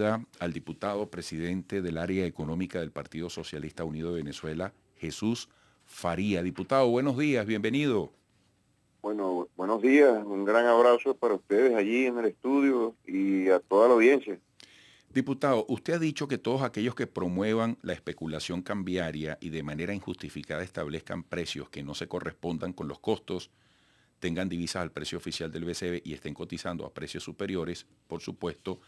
Al diputado presidente del área económica del Partido Socialista Unido de Venezuela, Jesús Faría. Diputado, buenos días, bienvenido. Bueno, buenos días, un gran abrazo para ustedes allí en el estudio y a toda la audiencia. Diputado, usted ha dicho que todos aquellos que promuevan la especulación cambiaria y de manera injustificada establezcan precios que no se correspondan con los costos, tengan divisas al precio oficial del BCB y estén cotizando a precios superiores, por supuesto,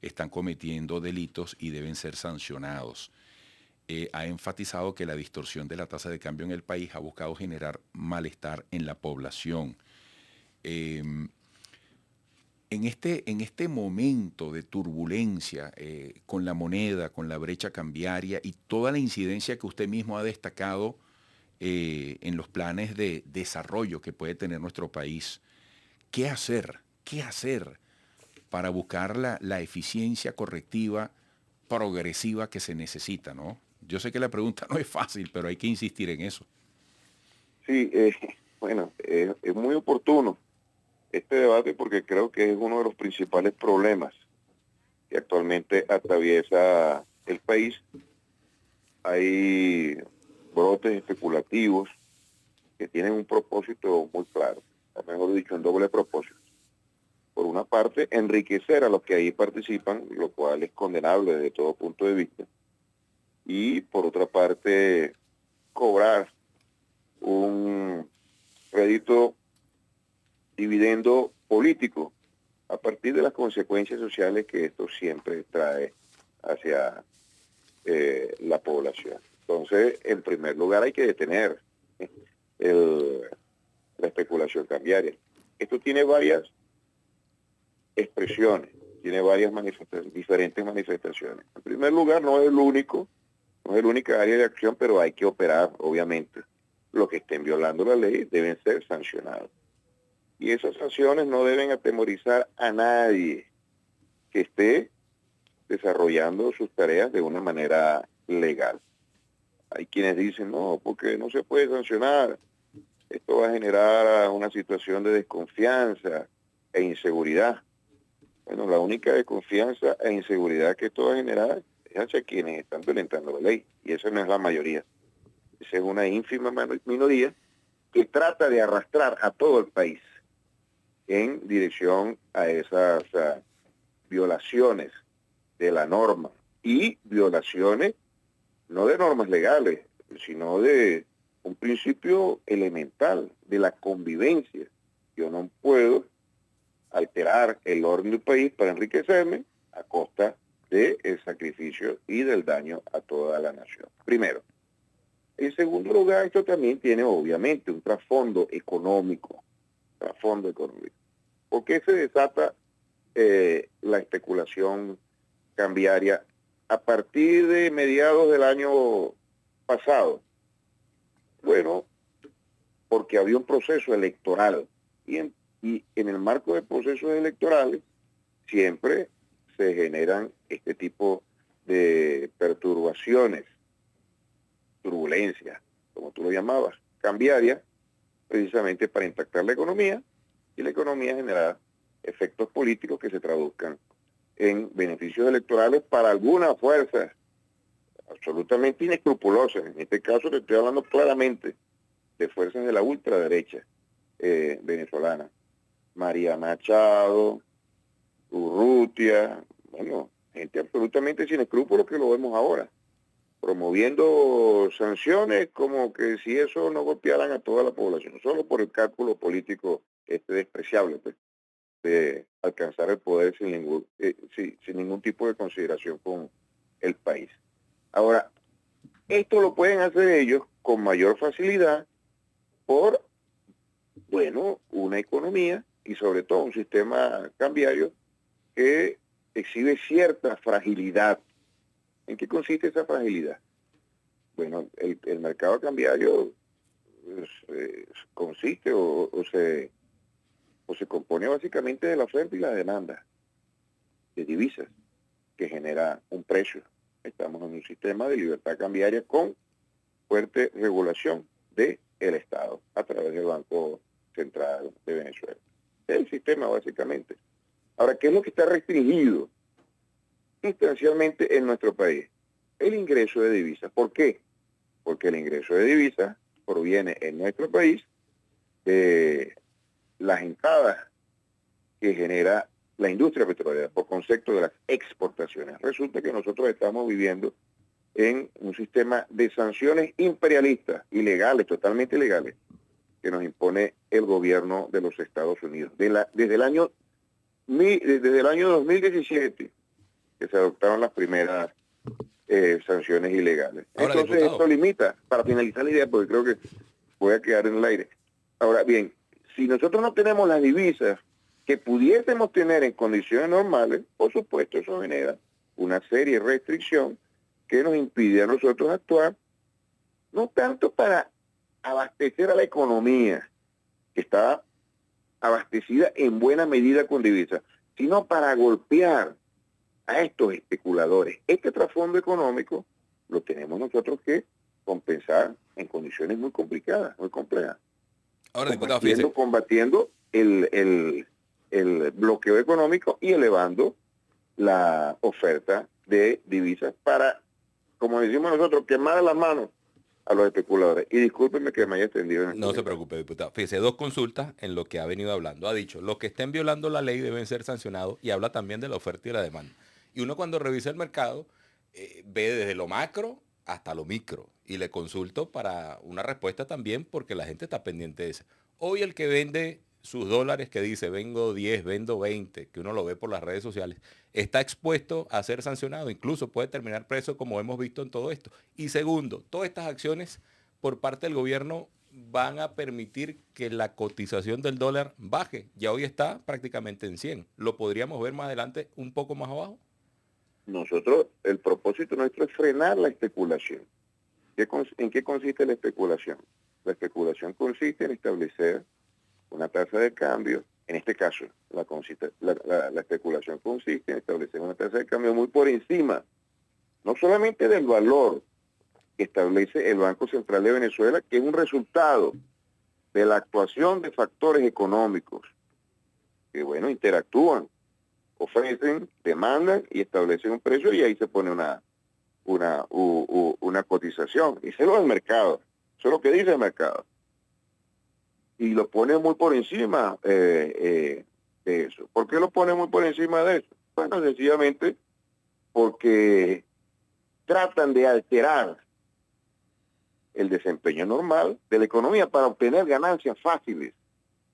están cometiendo delitos y deben ser sancionados. Ha enfatizado que la distorsión de la tasa de cambio en el país ha buscado generar malestar en la población. Eh, en este momento de turbulencia con la moneda, con la brecha cambiaria y toda la incidencia que usted mismo ha destacado en los planes de desarrollo que puede tener nuestro país, ¿qué hacer? ¿Qué hacer para buscar la eficiencia correctiva, progresiva que se necesita, ¿no? Yo sé que la pregunta no es fácil, pero hay que insistir en eso. Sí, bueno, es muy oportuno este debate porque creo que es uno de los principales problemas que actualmente atraviesa el país. Hay brotes especulativos que tienen un propósito muy claro, o mejor dicho, un doble propósito. Por una parte, enriquecer a los que ahí participan, lo cual es condenable desde todo punto de vista. Y por otra parte, cobrar un rédito dividendo político a partir de las consecuencias sociales que esto siempre trae hacia la población. Entonces, en primer lugar, hay que detener el, la especulación cambiaria. Esto tiene varias expresiones, tiene varias diferentes manifestaciones. En primer lugar, no es el única área de acción, pero hay que operar, obviamente. Los que estén violando la ley deben ser sancionados. Y esas sanciones no deben atemorizar a nadie que esté desarrollando sus tareas de una manera legal. Hay quienes dicen, no, porque no se puede sancionar. Esto va a generar una situación de desconfianza e inseguridad. Bueno, la única desconfianza e inseguridad que esto va a generar es hacia quienes están violentando la ley. Y esa no es la mayoría. Esa es una ínfima minoría que trata de arrastrar a todo el país en dirección a esas violaciones de la norma y violaciones no de normas legales, sino de un principio elemental de la convivencia. Yo no puedo alterar el orden del país para enriquecerme a costa del sacrificio y del daño a toda la nación. Primero. En segundo lugar, esto también tiene obviamente un trasfondo económico. ¿Por qué se desata la especulación cambiaria a partir de mediados del año pasado? Bueno, porque había un proceso electoral y en el marco de procesos electorales siempre se generan este tipo de perturbaciones, turbulencias, como tú lo llamabas, cambiarias, precisamente para impactar la economía y la economía generar efectos políticos que se traduzcan en beneficios electorales para algunas fuerzas absolutamente inescrupulosas. En este caso te estoy hablando claramente de fuerzas de la ultraderecha venezolana. María Machado, Urrutia, bueno, gente absolutamente sin escrúpulos que lo vemos ahora, promoviendo sanciones como que si eso no golpearan a toda la población, solo por el cálculo político despreciable, pues, de alcanzar el poder sin ningún tipo de consideración con el país. Ahora, esto lo pueden hacer ellos con mayor facilidad por, bueno, una economía y sobre todo un sistema cambiario que exhibe cierta fragilidad. ¿En qué consiste esa fragilidad? Bueno, el mercado cambiario pues, consiste o se compone básicamente de la oferta y la demanda de divisas que genera un precio. Estamos en un sistema de libertad cambiaria con fuerte regulación del Estado a través del Banco Central de Venezuela. Es el sistema básicamente. Ahora, ¿qué es lo que está restringido sustancialmente en nuestro país? El ingreso de divisas. ¿Por qué? Porque el ingreso de divisas proviene en nuestro país de las entradas que genera la industria petrolera por concepto de las exportaciones. Resulta que nosotros estamos viviendo en un sistema de sanciones imperialistas, ilegales, totalmente ilegales, que nos impone el gobierno de los Estados Unidos. Desde el año 2017 que se adoptaron las primeras sanciones ilegales. Ahora, Entonces diputado, esto limita, para finalizar la idea, porque creo que voy a quedar en el aire. Ahora bien, si nosotros no tenemos las divisas que pudiésemos tener en condiciones normales, por supuesto eso genera una serie de restricciones que nos impide a nosotros actuar, no tanto para abastecer a la economía, que está abastecida en buena medida con divisas, sino para golpear a estos especuladores. Este trasfondo económico lo tenemos nosotros que compensar en condiciones muy complicadas, muy complejas. ahora, diputado, fíjese. Combatiendo el bloqueo económico y elevando la oferta de divisas para, como decimos nosotros, quemar las manos a los especuladores. Y discúlpenme que me haya extendido. No se preocupe, diputado. Fíjese, dos consultas en lo que ha venido hablando. Ha dicho, los que estén violando la ley deben ser sancionados y habla también de la oferta y la demanda. Y uno cuando revisa el mercado ve desde lo macro hasta lo micro y le consulto para una respuesta también porque la gente está pendiente de eso. Hoy el que vende sus dólares que dice vengo 10, vendo 20, que uno lo ve por las redes sociales, está expuesto a ser sancionado, incluso puede terminar preso como hemos visto en todo esto. Y segundo, todas estas acciones por parte del gobierno van a permitir que la cotización del dólar baje. Ya hoy está prácticamente en 100. ¿Lo podríamos ver más adelante un poco más abajo? Nosotros, el propósito nuestro es frenar la especulación. ¿En qué consiste la especulación? La especulación consiste en establecer una tasa de cambio. En este caso, la especulación consiste en establecer una tasa de cambio muy por encima, no solamente del valor que establece el Banco Central de Venezuela, que es un resultado de la actuación de factores económicos que, bueno, interactúan, ofrecen, demandan y establecen un precio y ahí se pone una cotización. Y eso es el mercado, eso es lo que dice el mercado. Y lo pone muy por encima de eso. ¿Por qué lo pone muy por encima de eso? Bueno, sencillamente porque tratan de alterar el desempeño normal de la economía para obtener ganancias fáciles,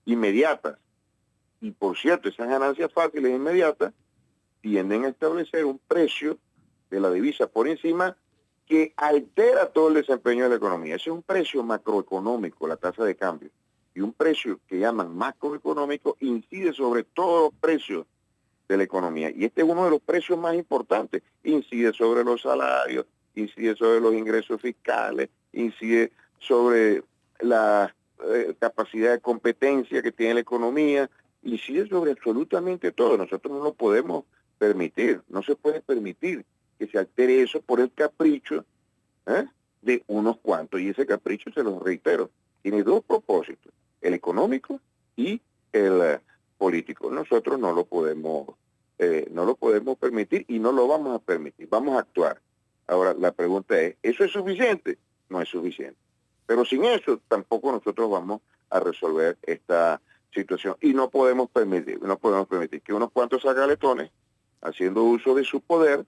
inmediatas. Y por cierto, esas ganancias fáciles e inmediatas tienden a establecer un precio de la divisa por encima que altera todo el desempeño de la economía. Ese es un precio macroeconómico, la tasa de cambio. Y un precio que llaman macroeconómico incide sobre todos los precios de la economía. Y este es uno de los precios más importantes. Incide sobre los salarios, incide sobre los ingresos fiscales, incide sobre la capacidad de competencia que tiene la economía, incide sobre absolutamente todo. Nosotros no lo podemos permitir, no se puede permitir que se altere eso por el capricho de unos cuantos. Y ese capricho, se los reitero, tiene dos propósitos, el económico y el político. Nosotros no lo podemos permitir y no lo vamos a permitir, vamos a actuar. Ahora, la pregunta es, ¿eso es suficiente? No es suficiente. Pero sin eso tampoco nosotros vamos a resolver esta situación. Y no podemos permitir que unos cuantos sagaletones, haciendo uso de su poder,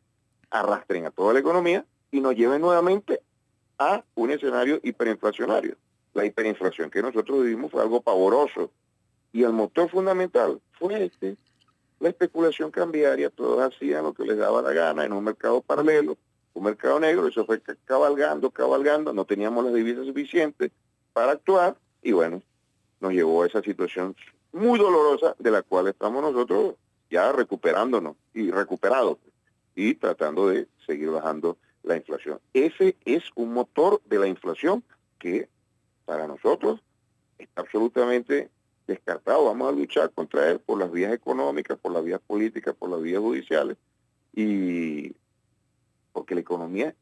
arrastren a toda la economía y nos lleven nuevamente a un escenario hiperinflacionario. La hiperinflación que nosotros vivimos fue algo pavoroso. Y el motor fundamental fue la especulación cambiaria. Todos hacían lo que les daba la gana en un mercado paralelo, un mercado negro. Eso fue cabalgando, no teníamos las divisas suficientes para actuar y bueno, nos llevó a esa situación muy dolorosa de la cual estamos nosotros ya recuperándonos y recuperados y tratando de seguir bajando la inflación. Ese es un motor de la inflación que para nosotros está absolutamente descartado. Vamos a luchar contra él por las vías económicas, por las vías políticas, por las vías judiciales, y porque la economía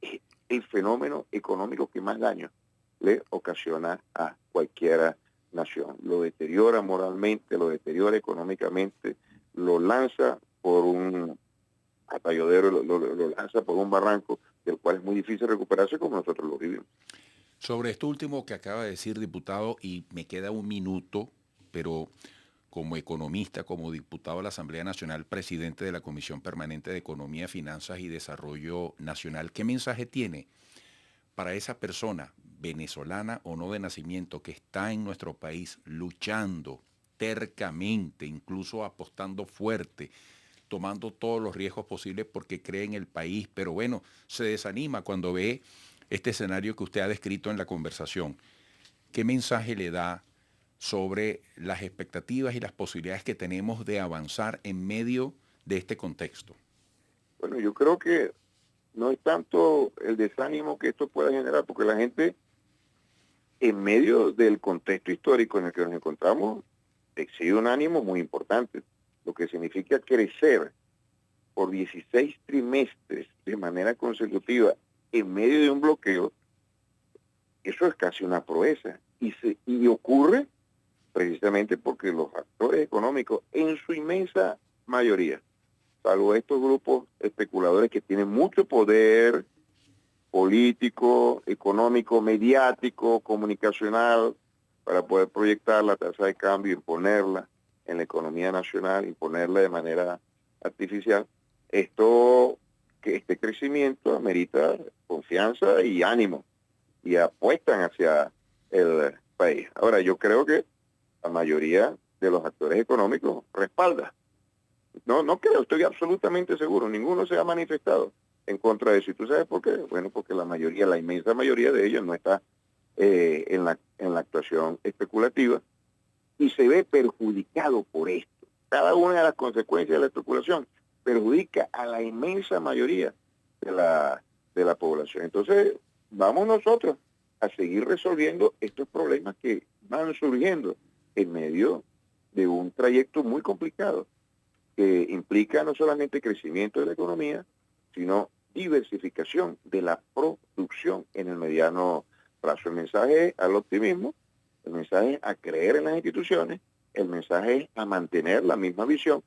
es el fenómeno económico que más daño le ocasiona a cualquier nación. Lo deteriora moralmente, lo deteriora económicamente, lo lanza por un atallodero lo lanza por un barranco del cual es muy difícil recuperarse como nosotros lo vivimos. Sobre esto último que acaba de decir, diputado, y me queda un minuto, pero como economista, como diputado de la Asamblea Nacional, presidente de la Comisión Permanente de Economía, Finanzas y Desarrollo Nacional, ¿qué mensaje tiene para esa persona, venezolana o no de nacimiento, que está en nuestro país luchando tercamente, incluso apostando fuerte, tomando todos los riesgos posibles porque cree en el país, pero bueno, se desanima cuando ve este escenario que usted ha descrito en la conversación? ¿Qué mensaje le da sobre las expectativas y las posibilidades que tenemos de avanzar en medio de este contexto? Bueno, yo creo que no es tanto el desánimo que esto pueda generar, porque la gente, en medio del contexto histórico en el que nos encontramos, exige un ánimo muy importante, lo que significa crecer por 16 trimestres de manera consecutiva en medio de un bloqueo. Eso es casi una proeza, y ocurre precisamente porque los actores económicos, en su inmensa mayoría, salvo estos grupos especuladores que tienen mucho poder político, económico, mediático, comunicacional, para poder proyectar la tasa de cambio, imponerla en la economía nacional, imponerla de manera artificial, este crecimiento amerita confianza y ánimo, y apuestan hacia el país. Ahora, yo creo que la mayoría de los actores económicos respalda. No creo, estoy absolutamente seguro, ninguno se ha manifestado en contra de eso. ¿Y tú sabes por qué? Bueno, porque la inmensa mayoría de ellos no está en la actuación especulativa y se ve perjudicado por esto. Cada una de las consecuencias de la especulación perjudica a la inmensa mayoría de la población. Entonces, vamos nosotros a seguir resolviendo estos problemas que van surgiendo en medio de un trayecto muy complicado que implica no solamente crecimiento de la economía, sino diversificación de la producción en el mediano plazo. El mensaje es al optimismo, el mensaje es a creer en las instituciones, el mensaje es a mantener la misma visión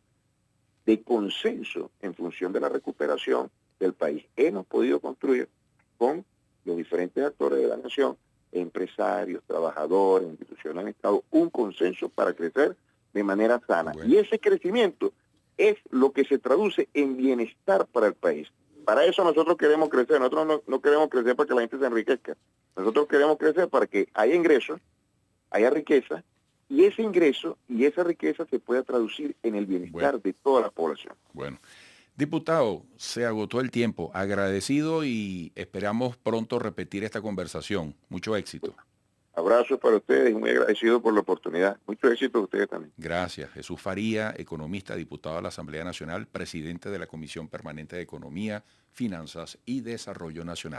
de consenso en función de la recuperación del país. Hemos podido construir con los diferentes actores de la nación, empresarios, trabajadores, instituciones del Estado, un consenso para crecer de manera sana. Bueno. Y ese crecimiento es lo que se traduce en bienestar para el país. Para eso nosotros queremos crecer. Nosotros no queremos crecer para que la gente se enriquezca. Nosotros queremos crecer para que haya ingresos, haya riqueza, y ese ingreso y esa riqueza se pueda traducir en el bienestar de toda la población. Bueno. Diputado, se agotó el tiempo. Agradecido y esperamos pronto repetir esta conversación. Mucho éxito. Abrazos para ustedes y muy agradecido por la oportunidad. Mucho éxito a ustedes también. Gracias. Jesús Faría, economista, diputado de la Asamblea Nacional, presidente de la Comisión Permanente de Economía, Finanzas y Desarrollo Nacional.